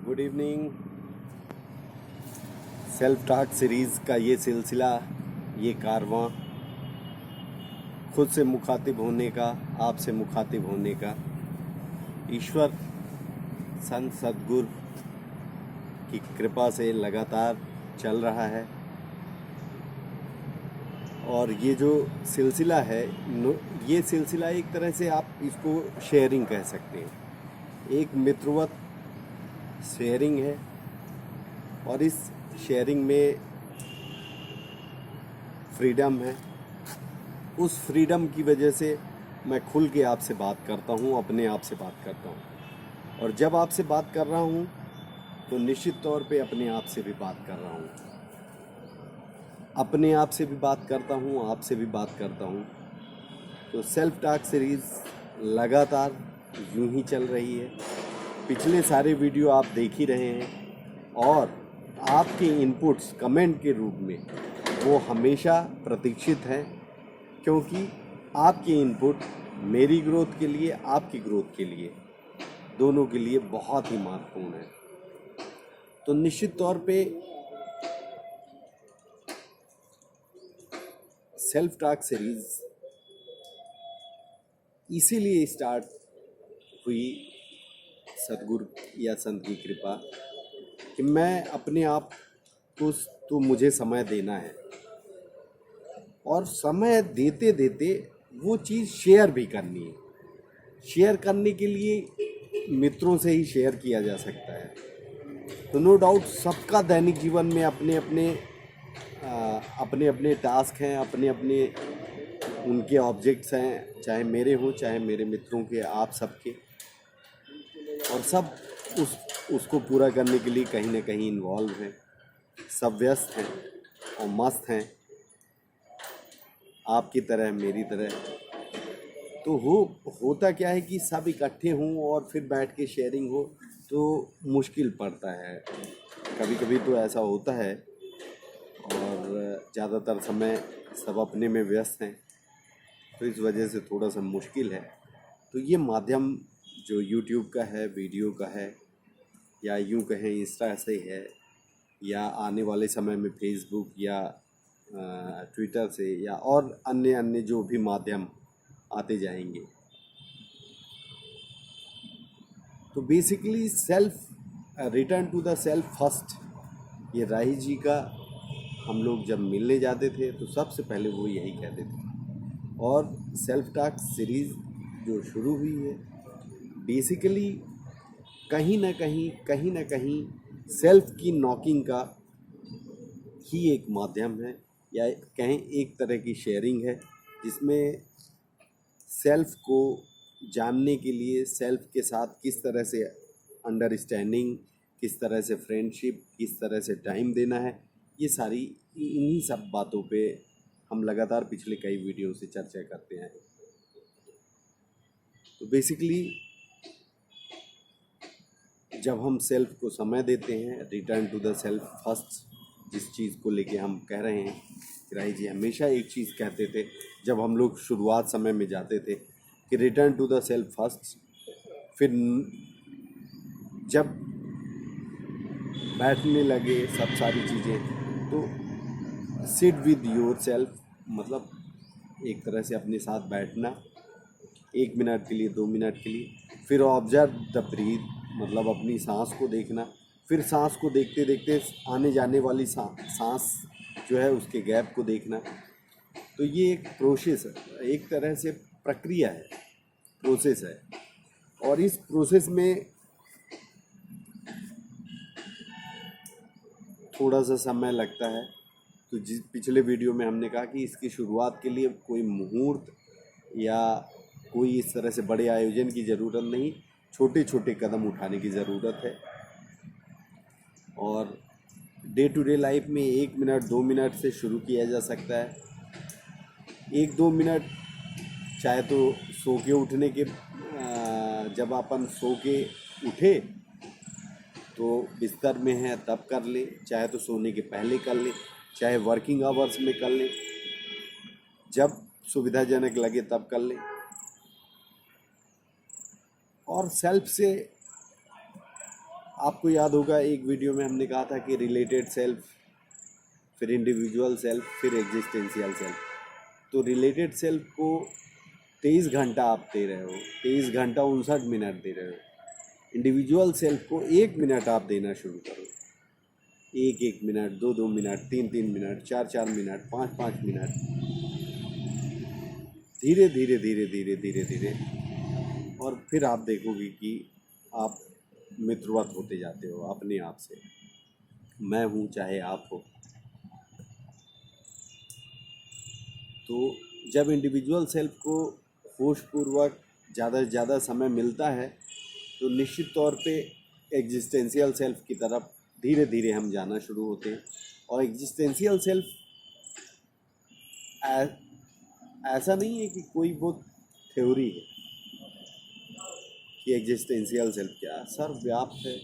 Good evening. Self talk series का ये सिलसिला, ये कारवां खुद से मुखातिब होने का, आपसे मुखातिब होने का, ईश्वर संत सद्गुरु की कृपा से लगातार चल रहा है। और ये जो सिलसिला है, ये सिलसिला एक तरह से आप इसको शेयरिंग कह सकते हैं, एक मित्रवत शेयरिंग है। और इस शेयरिंग में फ्रीडम है। उस फ्रीडम की वजह से मैं खुल के आपसे बात करता हूँ, अपने आप से बात करता हूँ। और जब आपसे बात कर रहा हूँ तो निश्चित तौर पे अपने आप से भी बात कर रहा हूँ, अपने आप से भी बात करता हूँ, आपसे भी बात करता हूँ। तो सेल्फ टॉक सीरीज़ लगातार यूं ही चल रही है। पिछले सारे वीडियो आप देख ही रहे हैं और आपके इनपुट्स कमेंट के रूप में वो हमेशा प्रतीक्षित हैं, क्योंकि आपके इनपुट मेरी ग्रोथ के लिए, आपकी ग्रोथ के लिए, दोनों के लिए बहुत ही महत्वपूर्ण है। तो निश्चित तौर पे सेल्फ टॉक सीरीज इसीलिए स्टार्ट हुई सतगुरु या संत की कृपा कि मैं अपने आप को, तो मुझे समय देना है और समय देते देते वो चीज़ शेयर भी करनी है। शेयर करने के लिए मित्रों से ही शेयर किया जा सकता है। तो नो डाउट सबका दैनिक जीवन में अपने अपने टास्क हैं, अपने अपने उनके ऑब्जेक्ट्स हैं, चाहे मेरे हों चाहे मेरे मित्रों के, आप सबके। और सब उसको पूरा करने के लिए कहीं ना कहीं इन्वॉल्व हैं, सब व्यस्त हैं और मस्त हैं, आपकी तरह मेरी तरह। तो होता क्या है कि सब इकट्ठे हों और फिर बैठ के शेयरिंग हो तो मुश्किल पड़ता है। कभी कभी तो ऐसा होता है और ज़्यादातर समय सब अपने में व्यस्त हैं, तो इस वजह से थोड़ा सा मुश्किल है। तो ये माध्यम जो यूट्यूब का है, वीडियो का है, या यूँ कहें इंस्टा से है, या आने वाले समय में फेसबुक या ट्विटर से, या और अन्य अन्य जो भी माध्यम आते जाएंगे। तो basically self, return to the self first, ये राही जी का हम लोग जब मिलने जाते थे तो सबसे पहले वो यही कहते थे। और सेल्फ टॉक सीरीज़ जो शुरू हुई है, बेसिकली कहीं ना कहीं सेल्फ की नॉकिंग का ही एक माध्यम है, या कहें एक तरह की शेयरिंग है, जिसमें सेल्फ को जानने के लिए, सेल्फ के साथ किस तरह से अंडरस्टैंडिंग, किस तरह से फ्रेंडशिप, किस तरह से टाइम देना है, ये सारी इन्हीं सब बातों पे हम लगातार पिछले कई वीडियो से चर्चा करते हैं। तो बेसिकली जब हम सेल्फ को समय देते हैं, return to the self first, जिस चीज़ को लेके हम कह रहे हैं, राही जी हमेशा एक चीज़ कहते थे जब हम लोग शुरुआत समय में जाते थे कि return to the self first. फिर जब बैठने लगे सब सारी चीज़ें, तो सिट विद योर सेल्फ, मतलब एक तरह से अपने साथ बैठना 1 मिनट के लिए, 2 मिनट के लिए। फिर ऑब्जर्व द ब्रीथ, मतलब अपनी सांस को देखना। फिर सांस को देखते देखते आने जाने वाली सांस जो है उसके गैप को देखना। तो ये एक प्रोसेस है, एक तरह से प्रक्रिया है, प्रोसेस है। और इस प्रोसेस में थोड़ा सा समय लगता है। तो जिस पिछले वीडियो में हमने कहा कि इसकी शुरुआत के लिए कोई मुहूर्त या कोई इस तरह से बड़े आयोजन की ज़रूरत नहीं, छोटे छोटे कदम उठाने की ज़रूरत है। और डे टू डे लाइफ में 1 मिनट 2 मिनट से शुरू किया जा सकता है। 1-2 मिनट चाहे तो सो के उठने के, जब अपन सो के उठे तो बिस्तर में है तब कर ले, चाहे तो सोने के पहले कर ले, चाहे वर्किंग आवर्स में कर ले, जब सुविधाजनक लगे तब कर ले। और सेल्फ से आपको याद होगा एक वीडियो में हमने कहा था कि रिलेटेड सेल्फ, फिर इंडिविजुअल सेल्फ, फिर एग्जिस्टेंशियल सेल्फ। तो रिलेटेड सेल्फ को 23 घंटा आप दे रहे हो, 23 घंटा 59 मिनट दे रहे हो। इंडिविजुअल सेल्फ को 1 मिनट आप देना शुरू करो, 1-1 minute, 2-2 minute, 3-3 minute, 4-4 minute, 5-5 minute, धीरे धीरे धीरे धीरे धीरे धीरे, और फिर आप देखोगे कि आप मित्रवत होते जाते हो अपने आप से। मैं हूँ चाहे आप हो। तो जब इंडिविजुअल सेल्फ को होशपूर्वक ज़्यादा से ज़्यादा समय मिलता है तो निश्चित तौर पे एग्जिस्टेंशियल सेल्फ की तरफ धीरे धीरे हम जाना शुरू होते हैं। और एग्जिस्टेंशियल सेल्फ ऐसा नहीं है कि कोई वो थ्योरी है कि एग्जिस्टेंशियल सेल्फ क्या, सर्वव्याप्त है।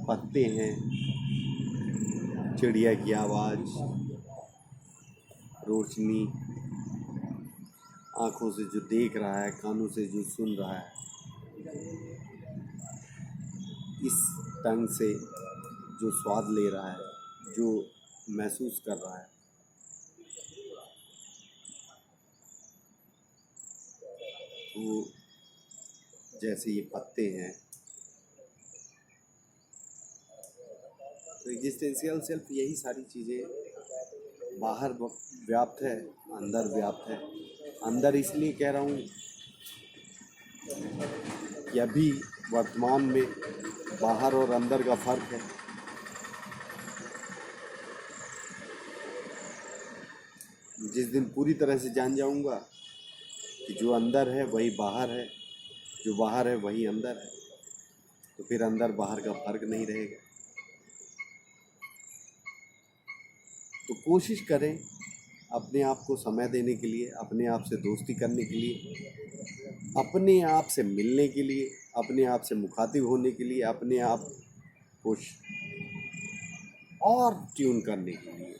पत्ते हैं, चिड़िया की आवाज़, रोशनी, आँखों से जो देख रहा है, कानों से जो सुन रहा है, इस टंग से जो स्वाद ले रहा है, जो महसूस कर रहा है। तो जैसे ये पत्ते हैं, तो एग्जिस्टेंशियल सेल्फ यही सारी चीज़ें बाहर व्याप्त है, अंदर व्याप्त है। अंदर इसलिए कह रहा हूँ कि अभी वर्तमान में बाहर और अंदर का फर्क है। जिस दिन पूरी तरह से जान जाऊंगा कि जो अंदर है वही बाहर है, जो बाहर है वही अंदर है, तो फिर अंदर बाहर का फर्क नहीं रहेगा। तो कोशिश करें अपने आप को समय देने के लिए, अपने आप से दोस्ती करने के लिए, अपने आप से मिलने के लिए, अपने आप से मुखातिब होने के लिए, अपने आप को और ट्यून करने के लिए,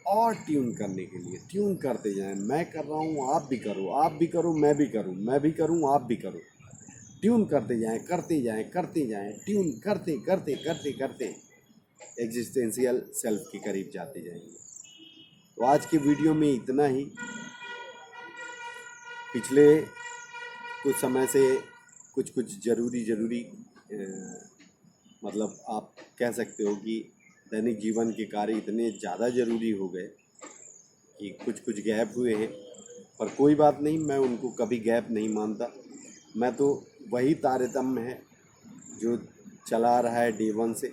और ट्यून करने के लिए ट्यून करते जाएं। मैं कर रहा हूँ, आप भी करो, आप भी करो, मैं भी करूँ, मैं भी करूँ, आप भी करो। ट्यून करते जाएं, करते जाएं, करते जाएं, ट्यून करते करते करते करते एग्जिस्टेंशियल सेल्फ के करीब जाते जाएंगे। तो आज के वीडियो में इतना ही। पिछले कुछ समय से कुछ ज़रूरी मतलब आप कह सकते हो कि दैनिक जीवन के कार्य इतने ज़्यादा ज़रूरी हो गए कि कुछ गैप हुए हैं, पर कोई बात नहीं, मैं उनको कभी गैप नहीं मानता। मैं तो वही तारतम्य है जो चला रहा है डे 1 से,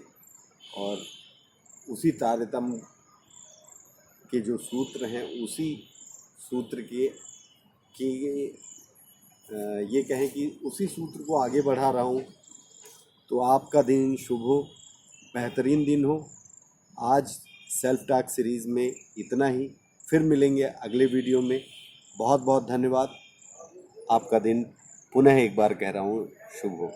और उसी तारतम्य के जो सूत्र हैं, उसी सूत्र के ये कहें कि उसी सूत्र को आगे बढ़ा रहा हूँ। तो आपका दिन शुभ हो, बेहतरीन दिन हो। आज सेल्फ टॉक सीरीज़ में इतना ही, फिर मिलेंगे अगले वीडियो में। बहुत बहुत धन्यवाद। आपका दिन पुनः एक बार कह रहा हूँ शुभ हो।